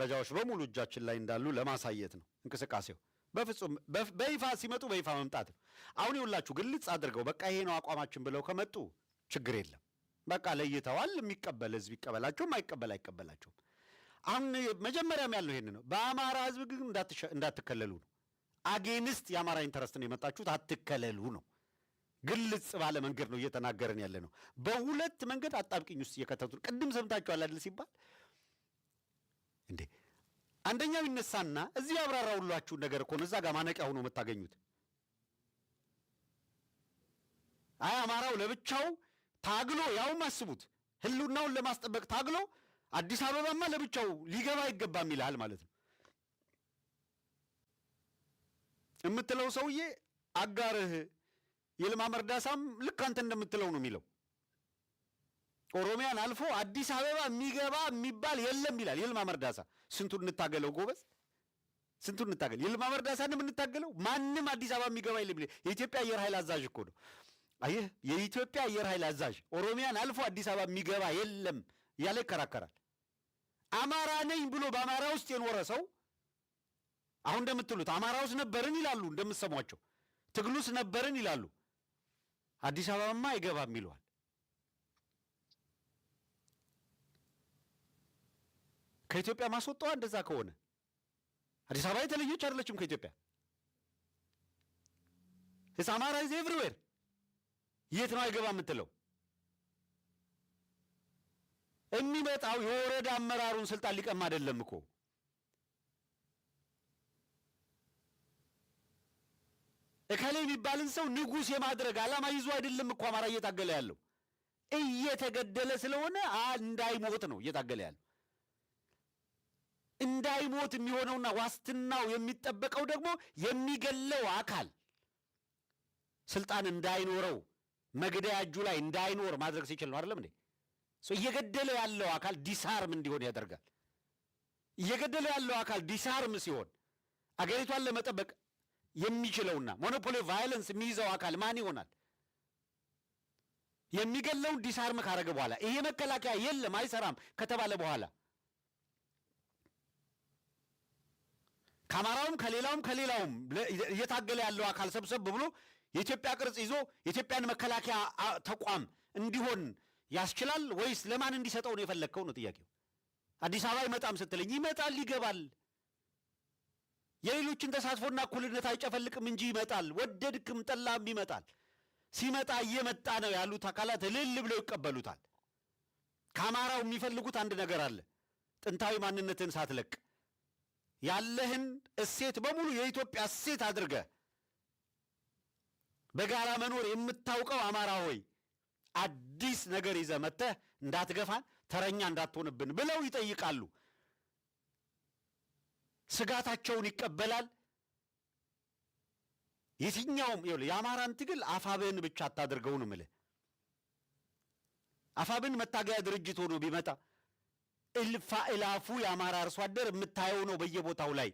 መረጃዎች በሙሉ እጃችን ላይ እንዳሉ ለማሳየት ነው እንቅስቃሴው። በፍጹም በይፋ ሲመጡ በይፋ መምጣት ነው። አሁን ይውላችሁ ግልጽ አድርገው በቃ ይሄ ነው አቋማችን ብለው ከመጡ ችግር የለም። በቃ ለይተዋል። የሚቀበል ህዝብ ይቀበላቸው፣ የማይቀበል አይቀበላቸውም። አሁን መጀመሪያም ያለው ይሄን ነው። በአማራ ህዝብ ግን እንዳትከለሉ ነው። አጌንስት የአማራ ኢንተረስት ነው የመጣችሁት፣ አትከለሉ ነው። ግልጽ ባለ መንገድ ነው እየተናገረን ያለ ነው። በሁለት መንገድ አጣብቂኝ ውስጥ እየከተቱ ቅድም ሰምታችኋል አይደል ሲባል እንዴ አንደኛው ይነሳና እዚህ ያብራራውላችሁ ነገር እኮ ነው እዛ ጋር ማነቂያ ሆኖ የምታገኙት። አይ አማራው ለብቻው ታግሎ ያውም አስቡት ህልውናውን ለማስጠበቅ ታግሎ አዲስ አበባማ ለብቻው ሊገባ አይገባም ይላል ማለት ነው የምትለው ሰውዬ አጋርህ ይልማ መርዳሳም ልክ አንተ እንደምትለው ነው የሚለው። ኦሮሚያን አልፎ አዲስ አበባ የሚገባ የሚባል የለም ይላል ይልማ መርዳሳ። ስንቱን እንታገለው ጎበዝ፣ ስንቱን እንታገል። ይልማ መርዳሳን የምንታገለው ማንም አዲስ አበባ የሚገባ የለም ይላል። የኢትዮጵያ አየር ኃይል አዛዥ እኮ ነው። አየህ፣ የኢትዮጵያ አየር ኃይል አዛዥ ኦሮሚያን አልፎ አዲስ አበባ የሚገባ የለም እያለ ይከራከራል። አማራ ነኝ ብሎ በአማራ ውስጥ የኖረ ሰው አሁን እንደምትሉት አማራ ውስጥ ነበርን ይላሉ፣ እንደምትሰሟቸው ትግሉስ ነበርን ይላሉ። አዲስ አበባማ አይገባም ይለዋል። ከኢትዮጵያ ማስወጣዋ እንደዛ ከሆነ አዲስ አበባ የተለየች አይደለችም ከኢትዮጵያ። አማራ ኢዝ ኤቭሪዌር። የት ነው አይገባ የምትለው? የሚመጣው የወረዳ አመራሩን ስልጣን ሊቀማ አይደለም እኮ። እከሌ የሚባልን ሰው ንጉሥ የማድረግ ዓላማ ይዞ አይደለም እኮ አማራ እየታገለ ያለው። እየተገደለ ስለሆነ እንዳይሞት ነው እየታገለ ያለው። እንዳይሞት የሚሆነውና ዋስትናው የሚጠበቀው ደግሞ የሚገለው አካል ስልጣን እንዳይኖረው መግደያ እጁ ላይ እንዳይኖር ማድረግ ሲችል ነው አይደለም እንዴ? እየገደለ ያለው አካል ዲሳርም እንዲሆን ያደርጋል። እየገደለ ያለው አካል ዲሳርም ሲሆን አገሪቷን ለመጠበቅ የሚችለውና ሞኖፖሊ ቫዮለንስ የሚይዘው አካል ማን ይሆናል? የሚገለውን ዲሳርም ካረገ በኋላ ይሄ መከላከያ የለም አይሰራም ከተባለ በኋላ ከአማራውም ከሌላውም እየታገለ ያለው አካል ሰብሰብ ብሎ የኢትዮጵያ ቅርጽ ይዞ የኢትዮጵያን መከላከያ ተቋም እንዲሆን ያስችላል ወይስ ለማን እንዲሰጠው ነው የፈለግከው ነው ጥያቄው። አዲስ አበባ ይመጣም ስትለኝ ይመጣል፣ ይገባል። የሌሎችን ተሳትፎና እኩልነት አይጨፈልቅም እንጂ ይመጣል። ወደድክም ጠላም ይመጣል። ሲመጣ እየመጣ ነው ያሉት አካላት እልል ብለው ይቀበሉታል። ከአማራው የሚፈልጉት አንድ ነገር አለ። ጥንታዊ ማንነትን ሳትለቅ ያለህን እሴት በሙሉ የኢትዮጵያ እሴት አድርገህ በጋራ መኖር የምታውቀው አማራ ሆይ አዲስ ነገር ይዘህ መጥተህ እንዳትገፋን፣ ተረኛ እንዳትሆንብን ብለው ይጠይቃሉ። ስጋታቸውን ይቀበላል። የትኛውም የአማራን ትግል አፋብን ብቻ አታድርገው ነው የምልህ። አፋብን መታገያ ድርጅት ሆኖ ቢመጣ እልፍ አእላፉ የአማራ አርሶ አደር የምታየው ነው በየቦታው ላይ